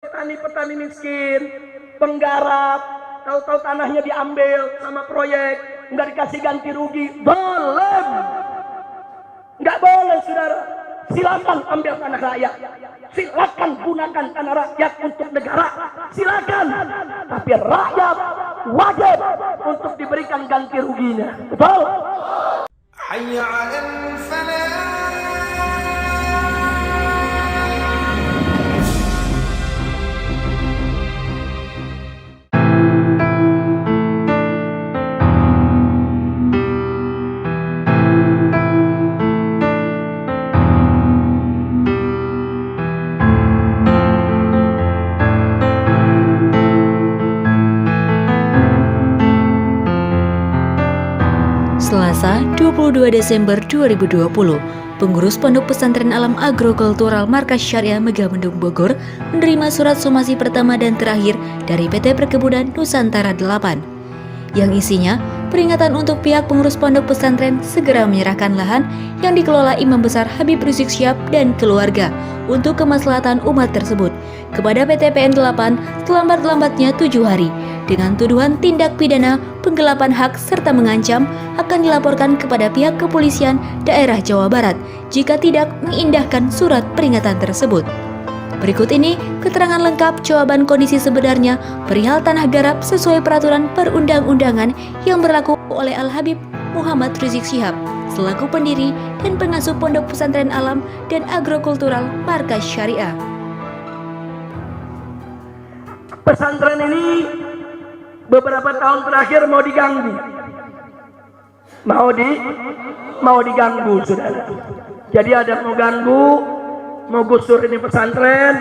petani-petani miskin, penggarap, tahu-tahu tanahnya diambil sama proyek, nggak dikasih ganti rugi, boleh, nggak boleh saudara. Silakan ambil tanah rakyat, silakan gunakan tanah rakyat untuk negara, silakan. Tapi rakyat wajib untuk diberikan ganti ruginya, betul? Hayya 'alal falah. Selasa, 22 Desember 2020, pengurus Pondok Pesantren Alam Agrokultural Markas Syariah Megamendung Bogor menerima surat somasi pertama dan terakhir dari PT Perkebunan Nusantara 8, yang isinya peringatan untuk pihak pengurus Pondok Pesantren segera menyerahkan lahan yang dikelola Imam Besar Habib Rizik Syihab dan keluarga untuk kemaslahatan umat tersebut kepada PT PN 8 selambat-lambatnya 7 hari dengan tuduhan tindak pidana penggelapan hak serta mengancam akan dilaporkan kepada pihak kepolisian daerah Jawa Barat jika tidak mengindahkan surat peringatan tersebut. Berikut ini keterangan lengkap jawaban kondisi sebenarnya perihal tanah garap sesuai peraturan perundang-undangan yang berlaku oleh Al-Habib Muhammad Rizik Syihab selaku pendiri dan pengasuh Pondok Pesantren Alam dan Agrokultural Markas Syariah. Pesantren ini beberapa tahun terakhir mau diganggu, mau diganggu, saudara. Jadi ada mau ganggu, mau gusur ini pesantren,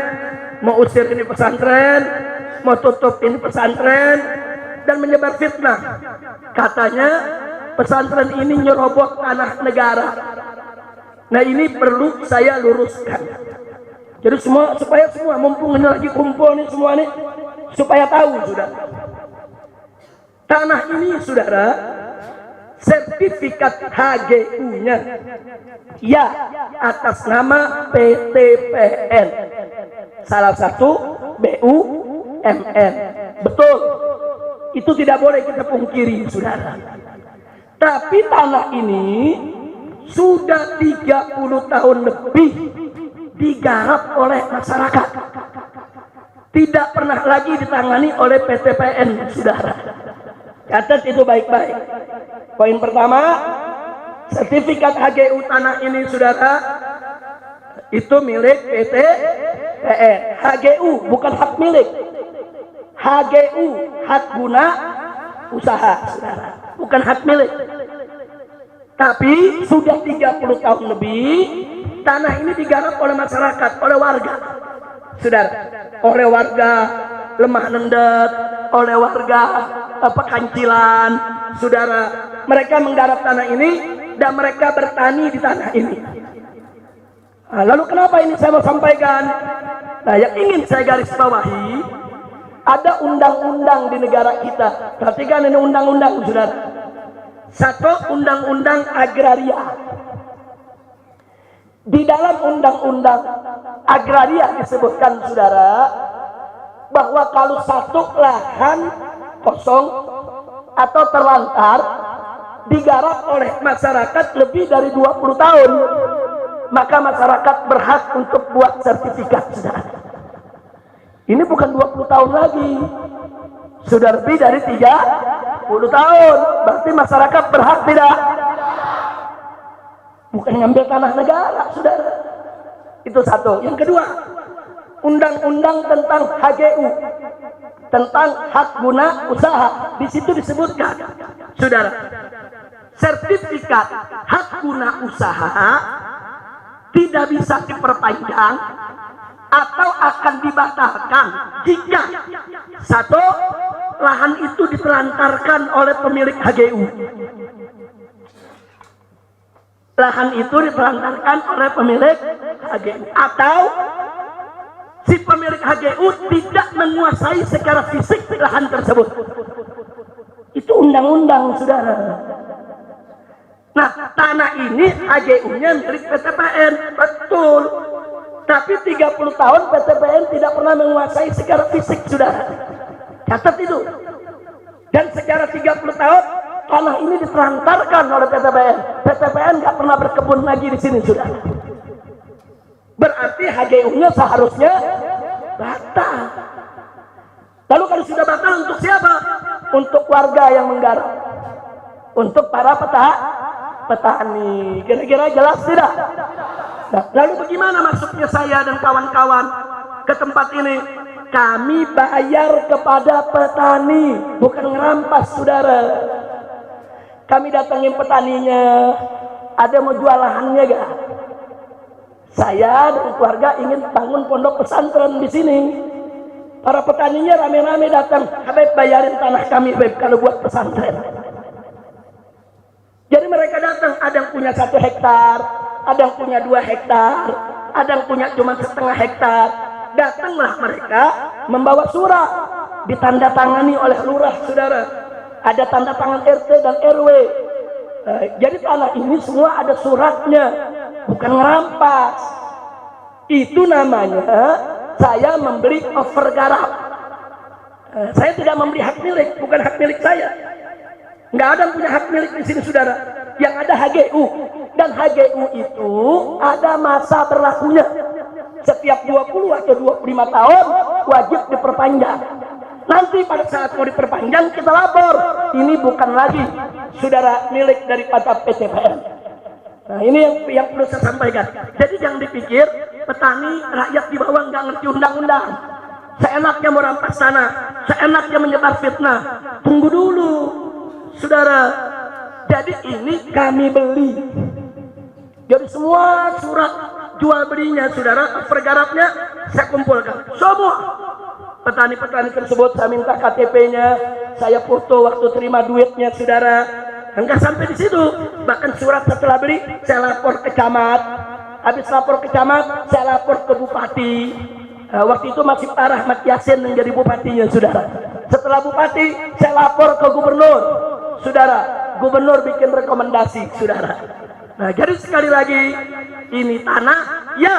mau usir ini pesantren, mau tutup ini pesantren, dan menyebar fitnah. Katanya pesantren ini nyerobot tanah negara. Nah ini perlu saya luruskan. Jadi supaya semua mumpung ini lagi kumpul nih semua nih, supaya tahu saudara. Tanah ini saudara, sertifikat HGU-nya ya atas nama PT PN, salah satu BUMN. Betul, itu tidak boleh kita pungkiri saudara. Tapi tanah ini sudah 30 tahun lebih digarap oleh masyarakat, tidak pernah lagi ditangani oleh PT PN saudara. Catat itu baik-baik. Poin pertama, sertifikat HGU tanah ini saudara itu milik PT PN. HGU bukan hak milik. HGU hak guna usaha saudara, bukan hak milik. Tapi sudah 30 tahun lebih tanah ini digarap oleh masyarakat, oleh warga saudara, oleh warga Lemah Nendet, oleh warga Pekancilan saudara. Mereka menggarap tanah ini dan mereka bertani di tanah ini. Nah, lalu kenapa ini saya mau sampaikan? Nah, yang ingin saya garis bawahi, ada undang-undang di negara kita. Perhatikan ini undang-undang saudara. Satu, undang-undang agraria. Di dalam undang-undang agraria disebutkan saudara bahwa kalau satu lahan kosong atau terlantar digarap oleh masyarakat lebih dari 20 tahun, maka masyarakat berhak untuk buat sertifikat saudara. Ini bukan 20 tahun lagi, sudah lebih dari 30 tahun. Berarti masyarakat berhak tidak? Bukan ngambil tanah negara saudara. Itu satu. Yang kedua, undang-undang tentang HGU, tentang hak guna usaha. Di situ disebutkan saudara, sertifikat hak guna usaha tidak bisa diperpanjang atau akan dibatalkan jika satu, lahan itu ditelantarkan oleh pemilik HGU. Lahan itu ditelantarkan oleh pemilik HGU, atau si pemilik HGU tidak menguasai secara fisik lahan tersebut. Itu undang-undang saudara. Nah, tanah ini HGU-nya milik PT PN, betul. Tapi 30 tahun PTPN tidak pernah menguasai secara fisik, saudara. Catat itu. Dan secara 30 tahun tanah ini ditelantarkan oleh PTPN. PTPN nggak pernah berkebun lagi di sini, saudara. Berarti HGU-nya seharusnya batal. Lalu kalau sudah batal, untuk siapa? Untuk warga yang menggarap, untuk para petani. Kira-kira jelas tidak? Nah, lalu bagaimana masuknya saya dan kawan-kawan ke tempat ini? Kami bayar kepada petani, bukan ngerampas, saudara. Kami datangin petaninya, ada mau jual lahannya gak? Saya dan keluarga ingin bangun pondok pesantren di sini. Para petaninya rame-rame datang, Habib bayarin tanah kami, Habib, kalau buat pesantren. Jadi mereka datang, ada yang punya 1 hektar, ada yang punya 2 hektar, ada yang punya cuma setengah hektar. Datanglah mereka membawa surat, ditandatangani oleh lurah, saudara. Ada tanda tangan RT dan RW. Jadi tanah ini semua ada suratnya, bukan ngerampas. Itu namanya saya membeli overgarap. Saya tidak membeli hak milik, bukan hak milik saya. Nggak ada yang punya hak milik di sini, saudara. Yang ada HGU, dan HGU itu ada masa berlakunya. Setiap 20 atau 25 tahun wajib diperpanjang. Nanti pada saat mau diperpanjang kita lapor, ini bukan lagi, saudara, milik daripada PTPN. Nah, ini yang perlu saya sampaikan. Jadi jangan dipikir petani rakyat di bawah nggak ngerti undang-undang. Seenaknya mau rampas tanah, seenaknya menyebar fitnah. Tunggu dulu, saudara. Jadi ini kami beli. Jadi semua surat jual belinya, saudara, pergarapnya saya kumpulkan. Semua petani-petani tersebut saya minta KTP-nya, saya foto waktu terima duitnya, saudara. Enggak sampai di situ, bahkan surat setelah beli saya lapor ke camat. Habis lapor ke camat, saya lapor ke bupati. Waktu itu masih Pak Rahmat Yasin yang jadi bupatinya, saudara. Setelah bupati, saya lapor ke gubernur, saudara. Gubernur bikin rekomendasi, saudara. Nah, jadi sekali lagi, ini tanah, ya,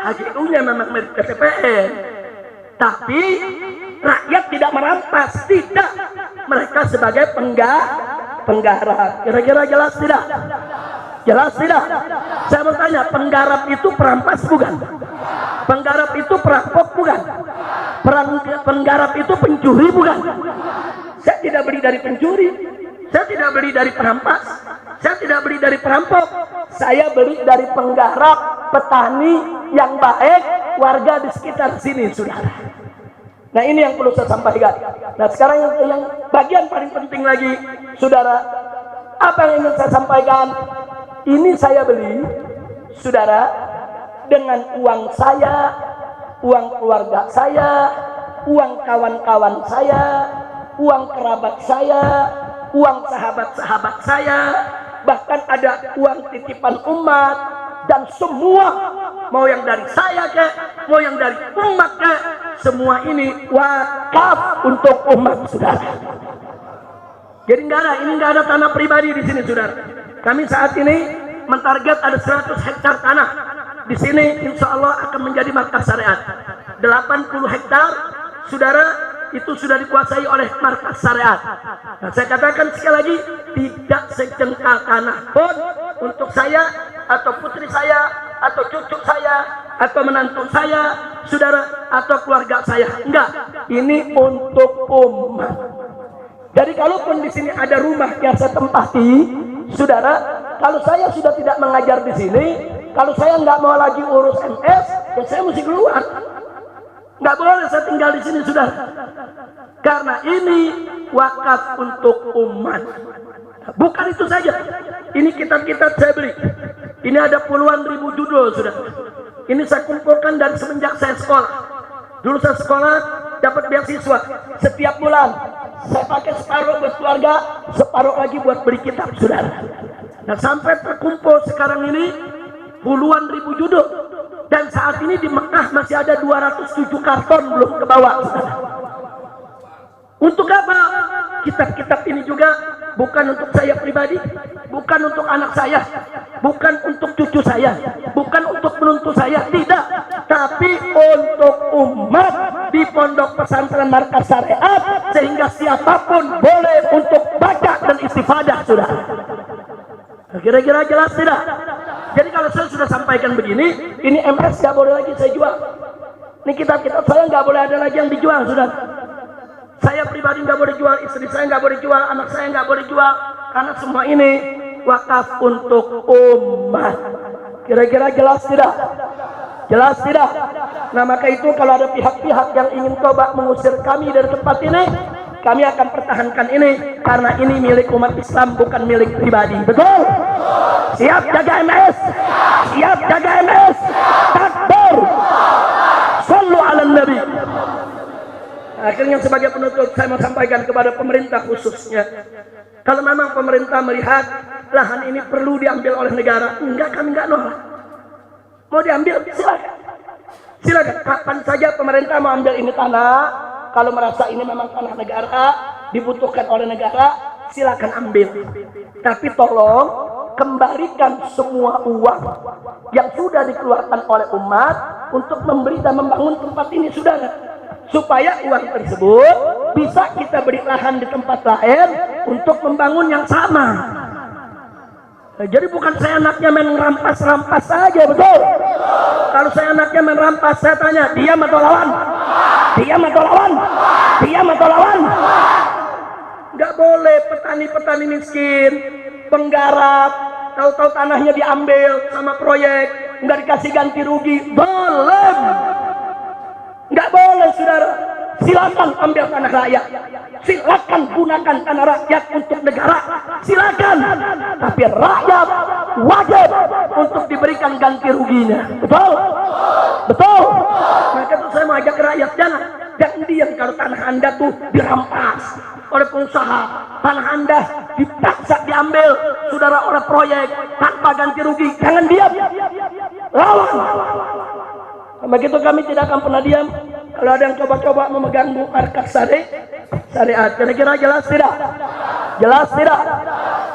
HGU-nya memang milik PTPN. Tapi rakyat tidak merampas, tidak. Mereka sebagai penggarap. Kira-kira jelas tidak? Jelas tidak? Saya mau tanya, penggarap itu perampas bukan? Penggarap itu perampok bukan? Penggarap itu pencuri bukan? Saya tidak beli dari pencuri, saya tidak beli dari perampas, saya tidak beli dari perampok, saya beli dari penggarap, petani yang baik, warga di sekitar sini, saudara. Nah, ini yang perlu saya sampaikan. Nah, sekarang yang bagian paling penting lagi, saudara, apa yang ingin saya sampaikan? Ini saya beli, saudara, dengan uang saya, uang keluarga saya, uang kawan-kawan saya, uang kerabat saya, uang sahabat-sahabat saya, bahkan ada uang titipan umat, dan semua, mau yang dari saya ke, mau yang dari umat ke, semua ini wakaf untuk umat, saudara. Jadi ini nggak ada tanah pribadi di sini, saudara. Kami saat ini mentarget ada 100 hektar tanah. Di sini insya Allah akan menjadi markas syariat. 80 hektar, saudara, itu sudah dikuasai oleh markas syariat. Nah, saya katakan sekali lagi, tidak sejengkal tanah pun untuk saya atau putri saya atau cucu saya atau menantu saya, saudara, atau keluarga saya. Enggak, ini untuk umat. Jadi kalaupun di sini ada rumah yang saya tempati, saudara, kalau saya sudah tidak mengajar di sini, kalau saya nggak mau lagi urus MS, ya saya mesti keluar. Nggak boleh saya tinggal di sini, saudara. Karena ini wakaf untuk umat. Bukan itu saja. Ini kitab-kitab saya beli. Ini ada puluhan ribu judul, saudara. Ini saya kumpulkan dari semenjak saya sekolah. Dulu saya sekolah dapat beasiswa. Setiap bulan saya pakai separuh buat keluarga, separuh lagi buat beli kitab, saudara. Nah, sampai terkumpul sekarang ini puluhan ribu judul. Dan saat ini di Mekah masih ada 207 karton belum ke bawah, saudara. Untuk apa? kitab-kitab ini juga bukan untuk saya pribadi, bukan untuk anak saya, bukan untuk cucu saya, bukan untuk menantu saya, tidak, tapi untuk umat di Pondok Pesantren Markas Syariat, sehingga siapapun boleh untuk baca dan istifadah, saudara. Kira-kira jelas tidak? Jadi kalau saya sudah sampaikan begini, ini MS nggak boleh lagi saya jual. Ini kitab-kitab saya nggak boleh ada lagi yang dijual, saudara. Saya pribadi nggak boleh jual, istri saya nggak boleh jual, anak saya nggak boleh jual, karena semua ini wakaf untuk umat. Kira-kira jelas tidak? Jelas tidak? Nah maka itu kalau ada pihak-pihak yang ingin coba mengusir kami dari tempat ini, kami akan pertahankan ini, karena ini milik umat Islam, bukan milik pribadi. Betul? Siap jaga MS? Siap jaga MS? Takbir! Sallu ala Nabi. Akhirnya sebagai penutup saya mau sampaikan kepada pemerintah khususnya, kalau memang pemerintah melihat lahan ini perlu diambil oleh negara, enggak, kami enggak nolak. Mau diambil, silakan. Silakan, kapan saja pemerintah mau ambil ini tanah, kalau merasa ini memang tanah negara, dibutuhkan oleh negara, silakan ambil. Tapi tolong kembalikan semua uang yang sudah dikeluarkan oleh umat untuk membeli dan membangun tempat ini, saudara. Supaya uang tersebut bisa kita beri lahan di tempat lain untuk membangun yang sama. Nah, jadi bukan saya anaknya main rampas-rampas saja, betul? Kalau saya anaknya main rampas, saya tanya, diam atau lawan? Diam atau lawan? Diam atau lawan? Nggak boleh petani-petani miskin, penggarap, tahu-tahu tanahnya diambil sama proyek, nggak dikasih ganti rugi. Boleh. Nggak boleh, saudara. Silakan ambil tanah rakyat, silakan gunakan tanah rakyat untuk negara, silakan. Tapi rakyat wajib untuk diberikan ganti ruginya. Betul? Betul? Maka itu saya mengajak rakyat, jangan diam kalau tanah Anda tuh dirampas oleh pengusaha, tanah Anda dipaksa diambil, saudara, oleh proyek tanpa ganti rugi. Jangan diam, lawan. Begitu kami tidak akan pernah diam kalau ada yang coba-coba memegang markas syariat. Kira-kira jelas tidak? Jelas tidak?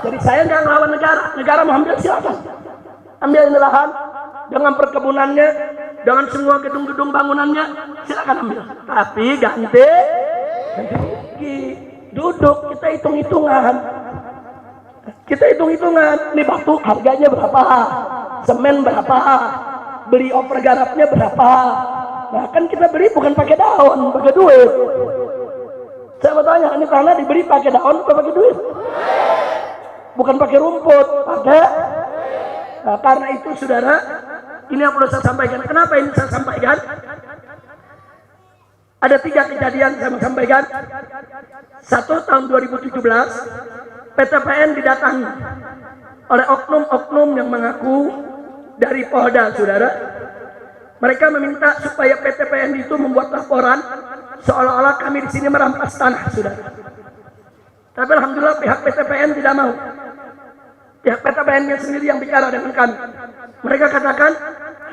Jadi saya nggak melawan negara. Negara mau ambil, silakan. Ambil ini lahan dengan perkebunannya, dengan semua gedung-gedung bangunannya, silakan ambil. Tapi ganti rugi. Duduk, kita hitung-hitungan. Kita hitung-hitungan. Ini batu harganya berapa? Semen berapa? Beli over garapnya berapa? Nah kan kita beli bukan pakai daun, pakai duit. Saya mau tanya, ini tanah dibeli pakai daun atau pakai duit? Bukan pakai rumput, pakai. Nah, karena itu, saudara, ini yang perlu saya sampaikan. Kenapa ini saya sampaikan? Ada 3 kejadian saya mau sampaikan. Satu, tahun 2017, PTPN didatangi oleh oknum-oknum yang mengaku dari Polda, saudara. Mereka meminta supaya PTPN itu membuat laporan seolah-olah kami di sini merampas tanah, saudara. Tapi alhamdulillah pihak PTPN tidak mau. Pihak PTPN-nya sendiri yang bicara dengan kami. Mereka katakan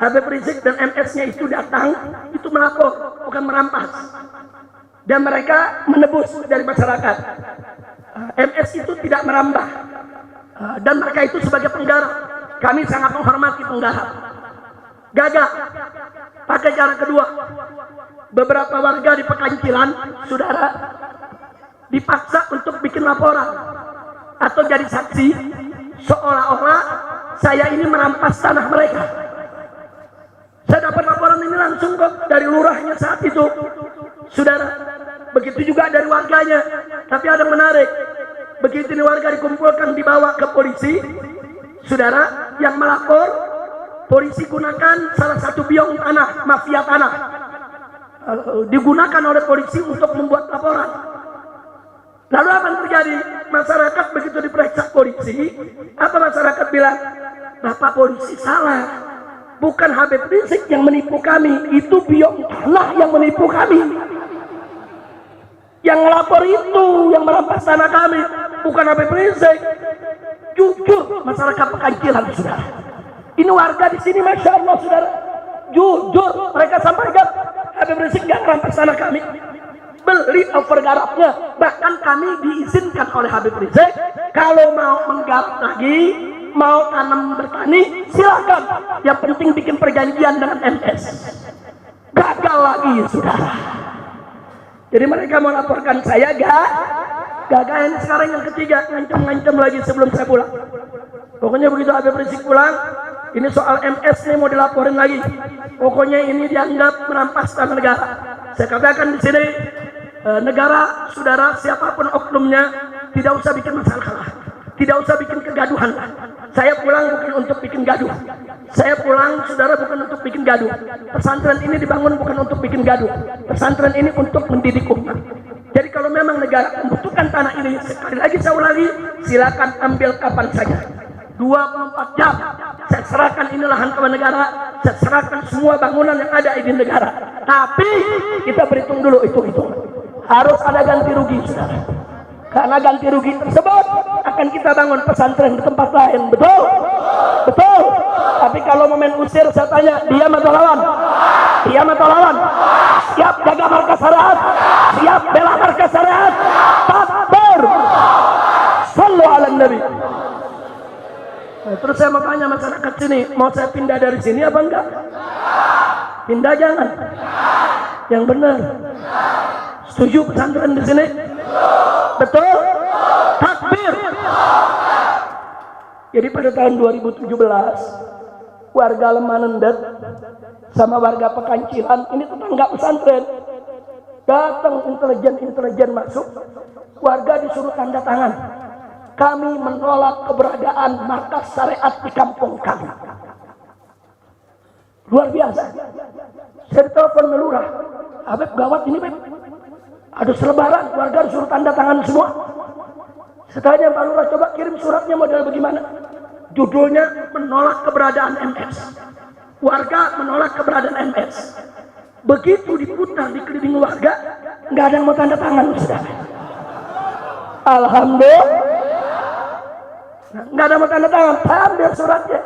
Habib Rizik dan MS-nya itu datang, itu melapor, bukan merampas. Dan mereka menebus dari masyarakat. MS itu tidak merambah. Dan mereka itu sebagai penggarap. Kami sangat menghormati penggarap. Gagal. Pakai cara kedua. Beberapa warga di Pekancilan, saudara, dipaksa untuk bikin laporan atau jadi saksi seolah-olah saya ini merampas tanah mereka. Saya dapat laporan ini langsung kok dari lurahnya saat itu, saudara. Begitu juga dari warganya. Tapi ada yang menarik. Begitu ini warga dikumpulkan, dibawa ke polisi, saudara, yang melapor, polisi gunakan salah satu biong tanah, mafia tanah, digunakan oleh polisi untuk membuat laporan. Lalu apa yang terjadi? Masyarakat begitu diperiksa polisi, apa masyarakat bilang? Bapak polisi salah, bukan Habib Rizik yang menipu kami, itu biong tanah yang menipu kami. Yang ngelapor itu yang merampas tanah kami, bukan Habib Rizik. Jujur masyarakat Pekancilan, saudara. Ini warga di sini, masya Allah, saudara. Jujur mereka sampaikan Habib Rizik nggak merampas tanah kami. beli overgarapnya. Bahkan kami diizinkan oleh Habib Rizik, kalau mau menggarap lagi, mau tanam bertani, silakan. Yang penting bikin perjanjian dengan MS. Gagal lagi, saudara. Jadi mereka mau laporkan saya, gagal. Ini sekarang yang ketiga, ngancam-ngancam lagi sebelum saya pulang. Pokoknya begitu Habib Rizik pulang, ini soal MS nih mau dilaporin lagi. Pokoknya ini dianggap merampas tanah negara. Saya katakan di sini, negara, saudara, siapapun oknumnya, tidak usah bikin masalah, tidak usah bikin kegaduhan. Saya pulang bukan untuk bikin gaduh. Saya pulang, saudara, bukan untuk bikin gaduh. Pesantren ini dibangun bukan untuk bikin gaduh. Pesantren ini untuk mendidik umat. Jadi kalau memang negara membutuhkan tanah ini, sekali lagi saya ulangi, silakan ambil kapan saja. 24 jam saya serahkan ini lahan kepada negara, saya serahkan semua bangunan yang ada di negara. Tapi kita berhitung dulu itu harus ada ganti rugi, saudara. Karena ganti rugi tersebut akan kita bangun pesantren di tempat lain, betul? Betul. Tapi kalau momen usir, saya tanya, diam atau lawan? Diam atau lawan? Siap jaga markas syariat? Siap bela markas syariat? Takbir! Sallu ala Nabi. Nah, terus saya mau tanya masyarakat sini, mau saya pindah dari sini apa enggak? Pindah jangan. Yang benar. Setuju pesantren di sini? Betul? Takbir. Jadi pada tahun 2017, warga Lemanendet sama warga Pekancilan, ini tetangga pesantren, datang intelijen masuk, warga disuruh tanda tangan. Kami menolak keberadaan markas syariat di kampung kami. Luar biasa. Saya telepon melurah, Habib gawat ini, Beb. Ada selebaran, warga disuruh tanda tangan semua. Setelahnya Pak Lurah, coba kirim suratnya model bagaimana? Judulnya menolak keberadaan MS. Warga menolak keberadaan MS. Begitu diputar di keliling warga, nggak ada yang mau tanda tangan, saudara. Alhamdulillah. Nggak ada mau tanda tangan, saya ambil suratnya.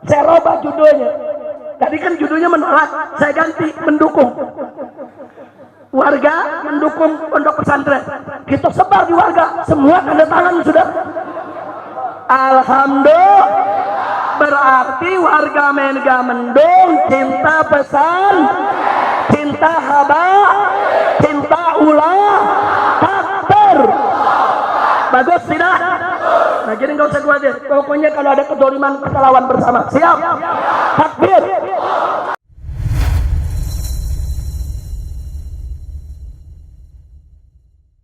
Saya robah judulnya. Tadi kan judulnya menolak, saya ganti mendukung. Warga mendukung pondok pesantren. Kita sebar di warga, semua tanda tangan sudah. Alhamdulillah. Berarti warga Mega Mendung cinta pesan, cinta haba, cinta ulah, takbir. Bagus tidak? Nah jadi nggak usah khawatir. Pokoknya kalau ada kedoliman kita lawan bersama. Siap? Takbir.